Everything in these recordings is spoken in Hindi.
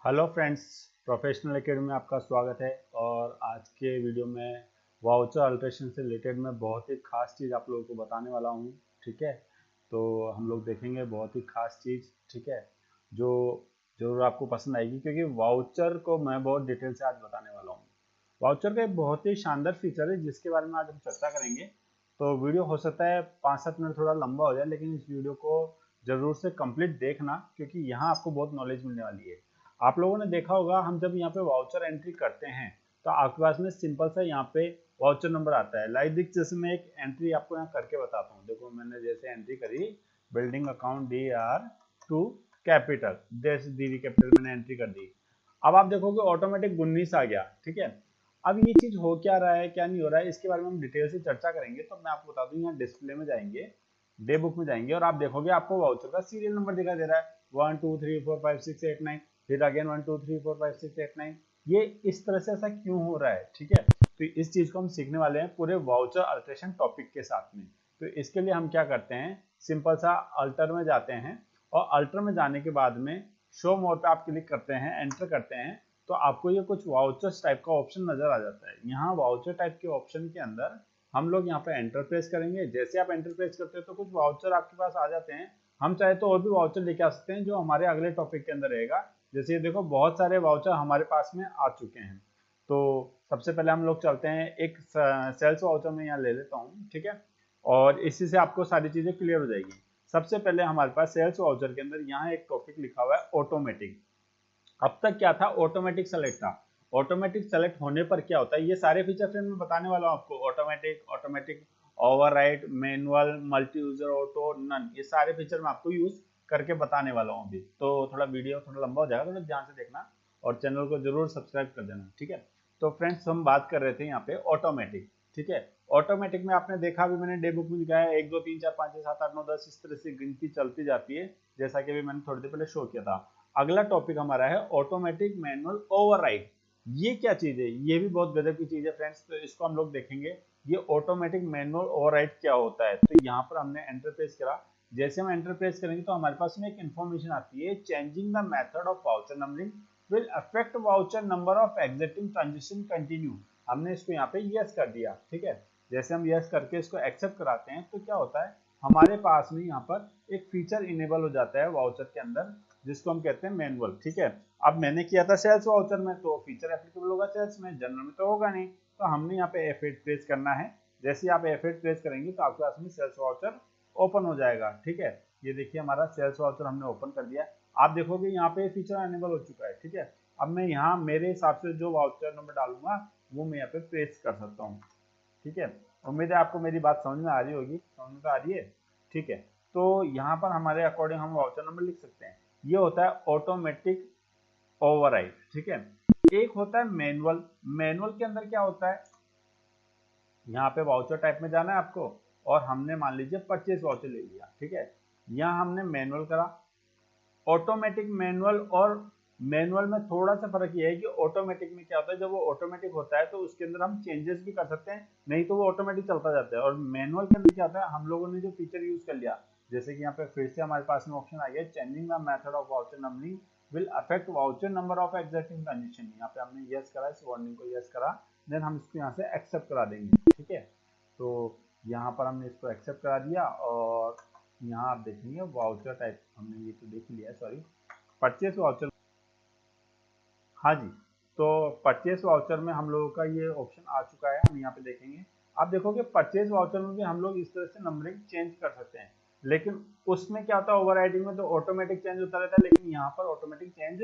हेलो फ्रेंड्स, प्रोफेशनल एकेडमी में आपका स्वागत है। और आज के वीडियो में वाउचर अल्ट्रेशन से रिलेटेड मैं बहुत ही खास चीज़ आप लोगों को बताने वाला हूँ। ठीक है, तो हम लोग देखेंगे बहुत ही खास चीज़। ठीक है, जो जरूर आपको पसंद आएगी क्योंकि वाउचर को मैं बहुत डिटेल से आज बताने वाला हूँ। वाउचर का एक बहुत ही शानदार फीचर है जिसके बारे में आज हम चर्चा करेंगे। तो वीडियो हो सकता है 5-7 मिनट थोड़ा लंबा हो जाए, लेकिन इस वीडियो को जरूर से कंप्लीट देखना क्योंकि यहाँ आपको बहुत नॉलेज मिलने वाली है। आप लोगों ने देखा होगा, हम जब यहाँ पे वाउचर एंट्री करते हैं तो आपके पास में सिंपल सा यहाँ पे वाउचर नंबर आता है। लाइक दिख, जैसे मैं एक एंट्री आपको यहाँ करके बताता हूँ। देखो, मैंने जैसे एंट्री करी बिल्डिंग अकाउंट DR2 कैपिटल, जैसे डी कैपिटल मैंने एंट्री कर दी। अब आप देखोगे ऑटोमेटिक 19 आ गया। ठीक है, अब ये चीज हो क्या रहा है, क्या नहीं हो रहा है, इसके बारे में हम डिटेल से चर्चा करेंगे। तो मैं आपको बता दूं, यहाँ डिस्प्ले में जाएंगे, डे बुक में जाएंगे और आप देखोगे आपको वाउचर का सीरियल नंबर दिखाई दे रहा है 1 2 3 4 5 6 8 9। फिर अगेन 1 2 3 4 5 6 8 9। ये इस तरह से ऐसा क्यों हो रहा है? ठीक है, तो इस चीज को हम सीखने वाले हैं पूरे वाउचर अल्ट्रेशन टॉपिक के साथ में। तो इसके लिए हम क्या करते हैं, सिंपल सा अल्टर में जाते हैं और अल्टर में जाने के बाद में शो मोर पे आप क्लिक करते हैं, एंटर करते हैं, तो आपको ये कुछ वाउचर्स टाइप का ऑप्शन नजर आ जाता है। यहाँ वाउचर टाइप के ऑप्शन के अंदर हम लोग यहाँ पे एंटर प्रेस करेंगे। जैसे आप एंटर प्रेस करते हो तो कुछ वाउचर आपके पास आ जाते हैं। हम चाहे तो और भी वाउचर लेके आ सकते हैं जो हमारे अगले टॉपिक के अंदर रहेगा। जैसे ये देखो, बहुत सारे वाउचर हमारे पास में आ चुके हैं। तो सबसे पहले हम लोग चलते हैं, एक सेल्स वाउचर में यहाँ ले लेता हूँ। ठीक है, और इसी से आपको सारी चीजें क्लियर हो जाएगी। सबसे पहले हमारे पास सेल्स वाउचर के अंदर यहाँ एक टॉपिक लिखा हुआ है ऑटोमेटिक। अब तक क्या था, ऑटोमेटिक सेलेक्ट था। ऑटोमेटिक सेलेक्ट होने पर क्या होता है, ये सारे फीचर फ्रेंड मैं बताने वाला हूँ आपको। Automatic, automatic override, manual, multi user auto, none, ये सारे फीचर मैं आपको यूज करके बताने वाला हूँ अभी। तो थोड़ा वीडियो थोड़ा लंबा हो जाएगा, थोड़ा ध्यान से देखना और चैनल को जरूर सब्सक्राइब कर देना। ठीक है, तो फ्रेंड्स हम बात कर रहे थे यहाँ पे ऑटोमेटिक। ठीक है, ऑटोमेटिक में आपने देखा, अभी मैंने डे बुक में दिखाया 1 2 3 4 5 6 7 8 9 10, इस तरह से गिनती चलती जाती है, जैसा कि अभी मैंने थोड़ी देर पहले शो किया था। अगला टॉपिक हमारा है ऑटोमेटिक मैनुअल ओवरराइड। ये क्या चीज है? ये भी बहुत गजब की चीज है फ्रेंड्स, तो इसको हम लोग देखेंगे। ये ऑटोमेटिक मैनुअल ओवरराइड क्या होता है। तो यहाँ पर हमने एंटर प्रेस करा। जैसे हम एंटर प्रेस करेंगे तो हमारे पास में एक इन्फॉर्मेशन आती है, changing the method of voucher numbering will affect voucher number of exiting transaction continue. हमने इसको यहाँ पे यस कर दिया। ठीक है, जैसे हम यस करके इसको एक्सेप्ट कराते हैं तो क्या होता है, हमारे पास में यहाँ पर एक फीचर इनेबल हो जाता है वाउचर के अंदर, जिसको हम कहते हैं मैनुअल। ठीक है, अब मैंने किया था सेल्स वाउचर में, तो फीचर एप्लीकेबल होगा सेल्स में, जनरल में तो होगा नहीं। तो हमने यहाँ पे F8 प्रेस करना है। जैसे आप F8 प्रेस करेंगे तो आपके पास में सेल्स वाउचर ओपन हो जाएगा। ठीक है, ये देखिए हमारा सेल्स वाउचर हमने ओपन कर दिया। आप देखोगे यहाँ पे फीचर एनेबल हो चुका है। ठीक है, अब मैं यहाँ मेरे हिसाब से जो वाउचर नंबर डालूंगा वो मैं यहाँ पे प्रेस कर सकता हूँ। ठीक है, उम्मीद है आपको मेरी बात समझ में आ रही होगी, समझ में तो आ रही है। ठीक है, तो यहाँ पर हमारे अकॉर्डिंग हम वाउचर नंबर लिख सकते हैं। ये होता है ऑटोमेटिक ओवरराइड। ठीक है, एक होता है मैनुअल। मैनुअल के अंदर क्या होता है, यहाँ पे वाउचर टाइप में जाना है आपको और हमने मान लीजिए परचेज वाउचर ले लिया। ठीक है, यहाँ हमने मैनुअल करा। ऑटोमेटिक मैनुअल और मैनुअल में थोड़ा सा फर्क ये है कि ऑटोमेटिक में क्या होता है, जब वो ऑटोमेटिक होता है तो उसके अंदर हम चेंजेस भी कर सकते हैं, नहीं तो वो ऑटोमेटिक चलता जाता है। और मैनुअल के अंदर क्या होता है, हम लोगों ने जो फीचर यूज कर लिया, जैसे कि यहाँ पे फिर से हमारे पास में ऑप्शन आ गया, changing the method of voucher numbering will affect voucher number of existing transaction. यहाँ पे हमने यस करा, इस वार्निंग को यस करा, देन हम इसको यहाँ से एक्सेप्ट करा देंगे। ठीक है, तो यहाँ पर हमने इसको एक्सेप्ट करा दिया और यहाँ आप देखेंगे वाउचर टाइप हमने ये तो देख लिया, सॉरी, परचेस वाउचर। हाँ जी, तो परचेस वाउचर में हम लोगों का ये ऑप्शन आ चुका है, हम यहाँ पे देखेंगे। आप देखोगे परचेस वाउचर में भी हम लोग इस तरह से नंबरिंग चेंज कर सकते हैं, लेकिन उसमें क्या होता है, ओवरराइडिंग में तो ऑटोमेटिक चेंज होता रहता है, लेकिन यहाँ पर ऑटोमेटिक चेंज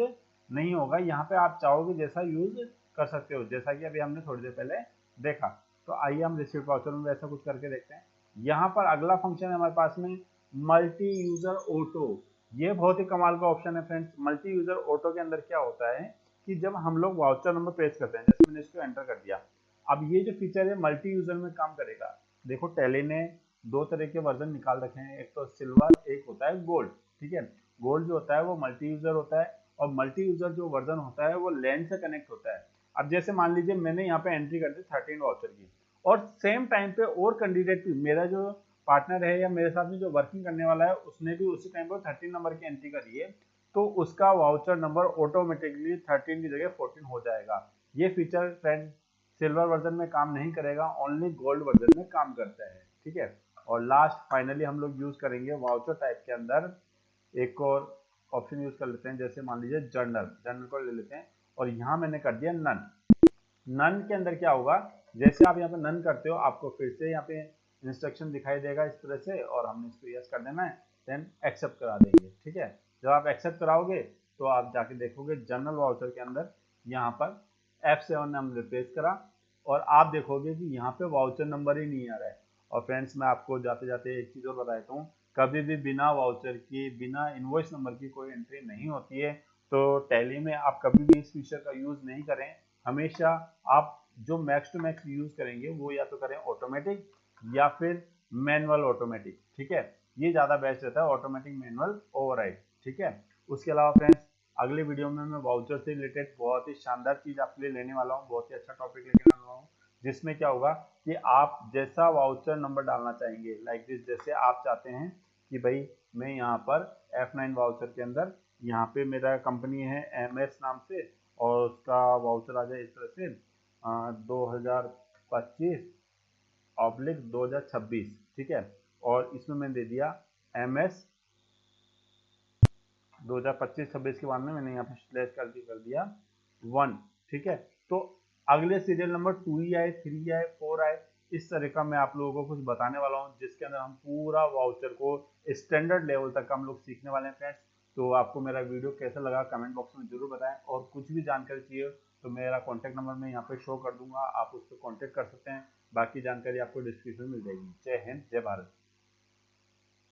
नहीं होगा। यहाँ पे आप चाहोगे जैसा यूज कर सकते हो, जैसा कि अभी हमने थोड़ी देर पहले देखा। तो आइए हम रिसीप्ट वाउचर में वैसा कुछ करके देखते हैं। यहाँ पर अगला फंक्शन है हमारे पास में, मल्टी यूजर ऑटो। ये बहुत ही कमाल का ऑप्शन है फ्रेंड्स। मल्टी यूजर ऑटो के अंदर क्या होता है कि जब हम लोग वाउचर नंबर प्रेस करते हैं, जैसे मैंने इसको एंटर कर दिया, अब ये जो फीचर है मल्टी यूजर में काम करेगा। देखो, टैली ने दो तरह के वर्जन निकाल रखे हैं, एक तो सिल्वर, एक होता है गोल्ड। ठीक है, गोल्ड जो होता है वो मल्टी यूजर होता है और मल्टी यूजर जो वर्जन होता है वो लैन से कनेक्ट होता है। अब जैसे मान लीजिए मैंने यहाँ पे एंट्री कर दी 13 वाउचर की, और सेम टाइम पे और कैंडिडेट भी, मेरा जो पार्टनर है या मेरे साथ में जो वर्किंग करने वाला है, उसने भी उसी टाइम पर 13 नंबर की एंट्री करी है। तो उसका वाउचर नंबर ऑटोमेटिकली 13 की जगह 14 हो जाएगा। ये फीचर फ्रेंड सिल्वर वर्जन में काम नहीं करेगा, ओनली गोल्ड वर्जन में काम करता है, ठीक है। और लास्ट फाइनली हम लोग यूज करेंगे वाउचर टाइप के अंदर एक और ऑप्शन यूज कर लेते हैं, जैसे मान लीजिए जर्नल को ले लेते हैं और यहाँ मैंने कर दिया नन। नन के अंदर क्या होगा, जैसे आप यहाँ पे नन करते हो आपको फिर से यहाँ पे इंस्ट्रक्शन दिखाई देगा इस तरह से, और हमने इसको यस कर देना है, देन एक्सेप्ट करा देंगे, ठीक है। जब आप एक्सेप्ट कराओगे तो आप जाके देखोगे जनरल वाउचर के अंदर यहाँ पर F7 ने हम रिप्लेस करा, और आप देखोगे कि यहाँ पे वाउचर नंबर ही नहीं आ रहा है। और फ्रेंड्स मैं आपको जाते जाते एक चीज़ और बता देता हूँ, कभी भी बिना वाउचर की, बिना इनवॉइस नंबर की कोई एंट्री नहीं होती है। तो टैली में आप कभी भी इस फीचर का यूज़ नहीं करें। हमेशा आप जो मैक्स टू मैक्स यूज़ करेंगे वो या तो करें ऑटोमेटिक या फिर मैनुअल ऑटोमेटिक, ठीक है। ये ज़्यादा बेस्ट रहता है, ऑटोमेटिक मैनुअल ओवरराइड, ठीक है। उसके अलावा फ्रेंड्स अगले वीडियो में मैं वाउचर से रिलेटेड बहुत ही शानदार चीज़ आपके लिए लेने वाला हूँ, बहुत ही अच्छा टॉपिक लेके आने वाला हूँ, जिसमें क्या होगा कि आप जैसा वाउचर नंबर डालना चाहेंगे, लाइक दिस, जैसे आप चाहते हैं कि भाई मैं यहाँ पर F9 वाउचर के अंदर, यहाँ पे मेरा कंपनी है MS नाम से, और उसका वाउचर आ जाए इस तरह से 2025/2026, ठीक है। और इसमें मैंने दे दिया MS 2025-26 के बाद में मैंने यहाँ पे स्लैश कर दिया 1, ठीक है। तो अगले सीरियल नंबर 2 ही आए, 3 आए, 4 आए, इस तरह का मैं आप लोगों को कुछ बताने वाला हूँ, जिसके अंदर हम पूरा वाउचर को स्टैंडर्ड लेवल तक हम लोग सीखने वाले हैं फ्रेंड्स। तो आपको मेरा वीडियो कैसा लगा कमेंट बॉक्स में जरूर बताएं, और कुछ भी जानकारी चाहिए तो मेरा कॉन्टैक्ट नंबर मैं यहाँ पे शो कर दूंगा, आप उस पर कॉन्टैक्ट कर सकते हैं। बाकी जानकारी आपको डिस्क्रिप्शन में मिल जाएगी। जय हिंद, जय भारत।